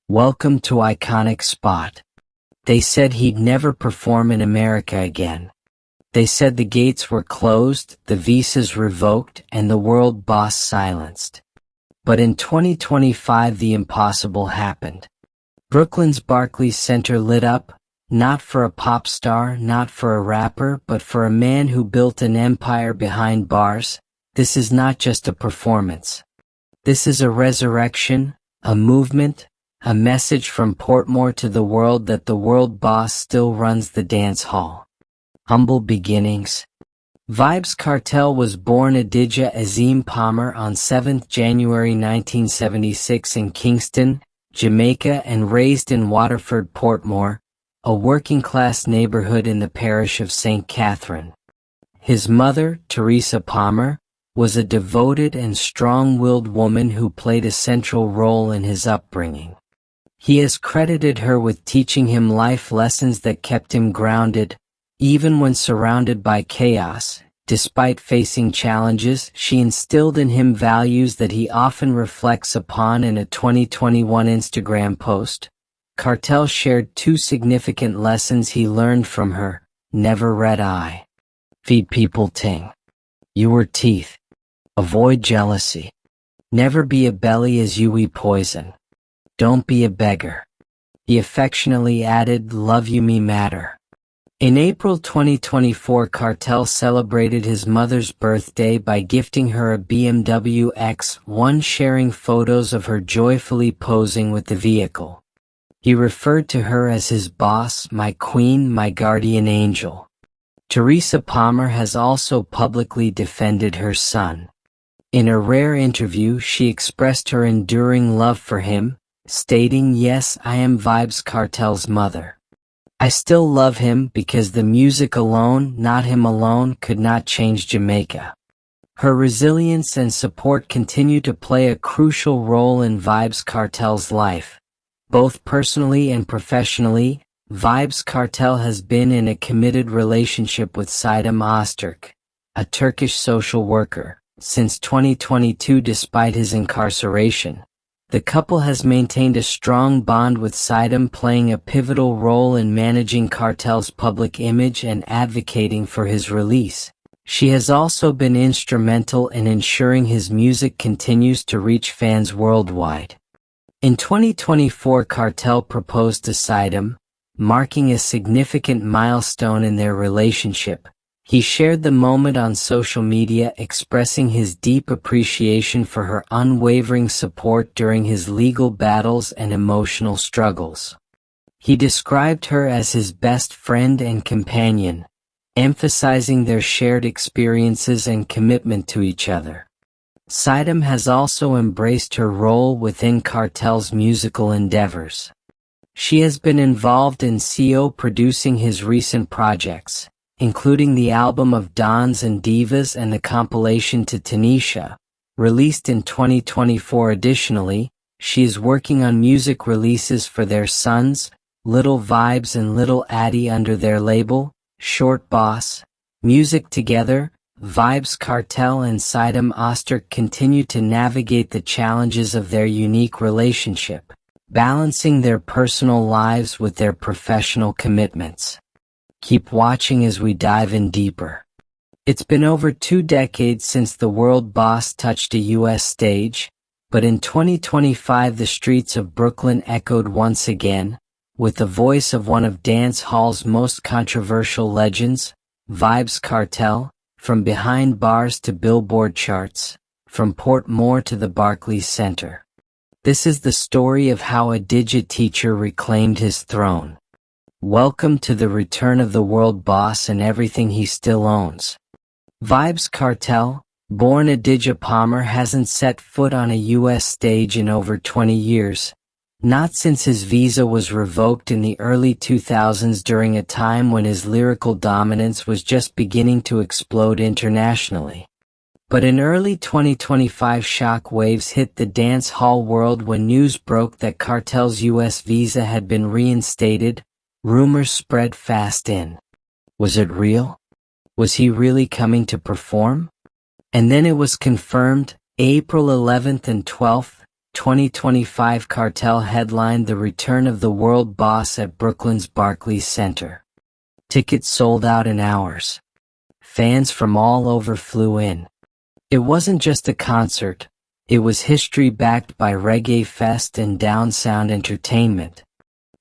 Welcome to iconic spot. They said he'd never perform in America again. They said the gates were closed, the visas revoked, and the world boss silenced. But in 2025 the impossible happened. Brooklyn's Barclays Center lit up, not for a pop star, not for a rapper, but for a man who built an empire behind bars. This is not just a performance. This is a resurrection, a movement, a message from Portmore to the world that the world boss still runs the dance hall. Humble beginnings. Vybz Kartel was born Adidja Azim Palmer on 7 January 1976 in Kingston, Jamaica and raised in Waterford, Portmore, a working-class neighborhood in the parish of St. Catherine. His mother, Teresa Palmer, was a devoted and strong-willed woman who played a central role in his upbringing. He has credited her with teaching him life lessons that kept him grounded, even when surrounded by chaos. Despite facing challenges, she instilled in him values that he often reflects upon. In a 2021 Instagram post, Kartel shared two significant lessons he learned from her. Never red eye. Feed people ting. You were teeth. Avoid jealousy. Never be a belly as you eat poison. Don't be a beggar. He affectionately added, love you me matter. In April 2024, Kartel celebrated his mother's birthday by gifting her a BMW X1, sharing photos of her joyfully posing with the vehicle. He referred to her as his boss, my queen, my guardian angel. Teresa Palmer has also publicly defended her son. In a rare interview, she expressed her enduring love for him, stating, yes, I am Vybz Kartel's mother. I still love him because the music alone, not him alone, could not change Jamaica. Her resilience and support continue to play a crucial role in Vybz Kartel's life. Both personally and professionally, Vybz Kartel has been in a committed relationship with Saidem Öztürk, a Turkish social worker, since 2022 despite his incarceration. The couple has maintained a strong bond with Saidem, playing a pivotal role in managing Kartel's public image and advocating for his release. She has also been instrumental in ensuring his music continues to reach fans worldwide. In 2024, Kartel proposed to Saidem, marking a significant milestone in their relationship. He shared the moment on social media, expressing his deep appreciation for her unwavering support during his legal battles and emotional struggles. He described her as his best friend and companion, emphasizing their shared experiences and commitment to each other. Saidem has also embraced her role within Kartel's musical endeavors. She has been involved in producing his recent projects, including the album of Dons and Divas and the compilation to Tanisha, released in 2024. Additionally, she is working on music releases for their sons, Little Vybz and Little Addy, under their label, Short Boss Music. Together, Vybz Kartel and Saidem Öztürk continue to navigate the challenges of their unique relationship, balancing their personal lives with their professional commitments. Keep watching as we dive in deeper. It's been over 2 decades since the world boss touched a US stage, but in 2025 the streets of Brooklyn echoed once again, with the voice of one of dance hall's most controversial legends, Vybz Kartel. From behind bars to Billboard charts, from Portmore to the Barclays Center. This is the story of how a Adidja teacher reclaimed his throne. Welcome to the return of the world boss and everything he still owns. Vybz Kartel, born Adidja Palmer, hasn't set foot on a US stage in over 20 years. Not since his visa was revoked in the early 2000s, during a time when his lyrical dominance was just beginning to explode internationally. But in early 2025, shock waves hit the dance hall world when news broke that Kartel's US visa had been reinstated. Rumors spread fast. Was it real? Was he really coming to perform? And then it was confirmed, April 11th and 12th, 2025 Kartel headlined the return of the world boss at Brooklyn's Barclays Center. Tickets sold out in hours. Fans from all over flew in. It wasn't just a concert, it was history backed by Reggae Fest and Down Sound Entertainment.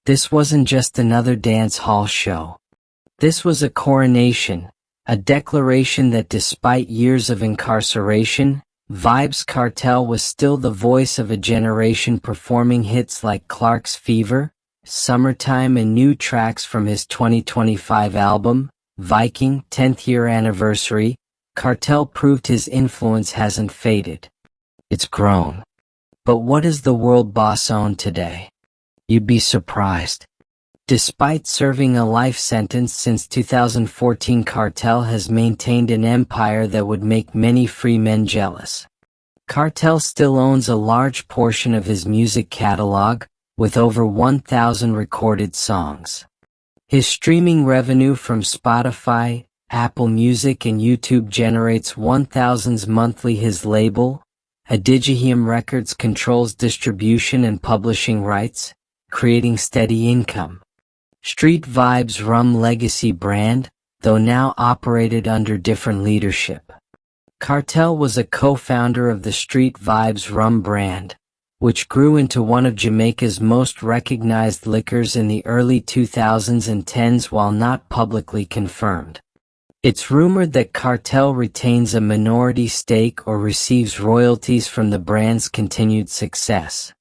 This wasn't just another dance hall show. This was a coronation, a declaration that despite years of incarceration, Vybz Kartel was still the voice of a generation, performing hits like Clark's Fever, Summertime, and new tracks from his 2025 album, Viking 10th Year Anniversary. Kartel proved his influence hasn't faded. It's grown. But what does the world boss own today? You'd be surprised. Despite serving a life sentence since 2014, Kartel has maintained an empire that would make many free men jealous. Kartel still owns a large portion of his music catalog, with over 1,000 recorded songs. His streaming revenue from Spotify, Apple Music, and YouTube generates 1,000s monthly. His label, Adigium Records, controls distribution and publishing rights, creating steady income. Street Vybz Rum legacy brand, though now operated under different leadership. Kartel was a co-founder of the Street Vybz Rum brand, which grew into one of Jamaica's most recognized liquors in the early 2010s while not publicly confirmed. It's rumored that Kartel retains a minority stake or receives royalties from the brand's continued success.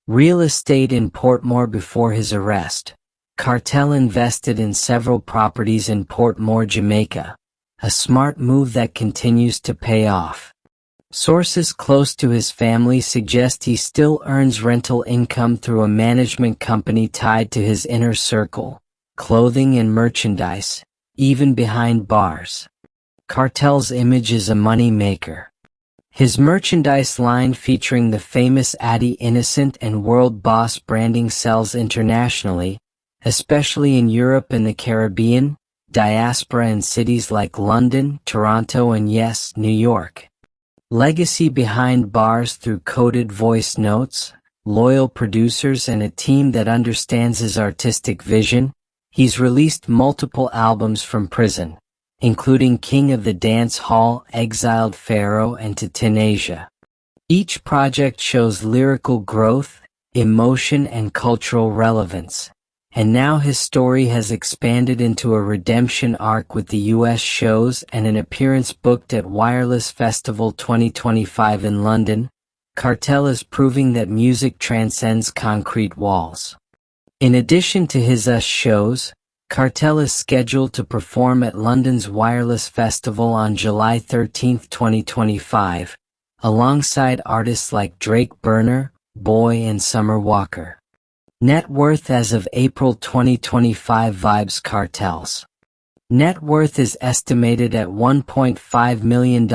Real estate in Portmore. Before his arrest, Kartel invested in several properties in Portmore, Jamaica, a smart move that continues to pay off. Sources close to his family suggest he still earns rental income through a management company tied to his inner circle, clothing and merchandise, even behind bars. Kartel's image is a money maker. His merchandise line featuring the famous Addy Innocent and World Boss branding sells internationally, especially in Europe and the Caribbean, diaspora, and cities like London, Toronto, and yes, New York. Legacy behind bars through coded voice notes, loyal producers, and a team that understands his artistic vision. He's released multiple albums from prison, including King of the Dance Hall, Exiled Pharaoh, and To Tinasia. Each project shows lyrical growth, emotion, and cultural relevance. And now his story has expanded into a redemption arc with the US shows and an appearance booked at Wireless Festival 2025 in London. Kartel is proving that music transcends concrete walls. In addition to his shows, Kartel is scheduled to perform at London's Wireless Festival on July 13, 2025, alongside artists like Drake, Burner Boy, and Summer Walker. Net worth as of April 2025. Vybz Kartel's net worth is estimated at $1.5 million.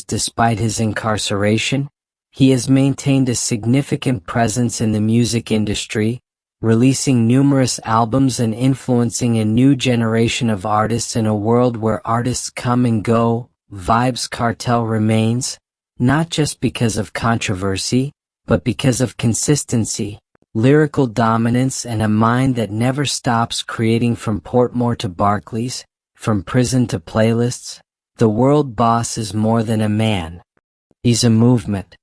Despite his incarceration, he has maintained a significant presence in the music industry, releasing numerous albums and influencing a new generation of artists. In a world where artists come and go, Vybz Kartel remains, not just because of controversy, but because of consistency, lyrical dominance, and a mind that never stops creating. From Portmore to Barclays, from prison to playlists, the world boss is more than a man. He's a movement.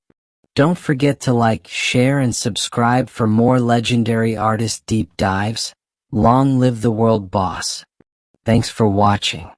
Don't forget to like, share, and subscribe for more legendary artist deep dives. Long live the world boss. Thanks for watching.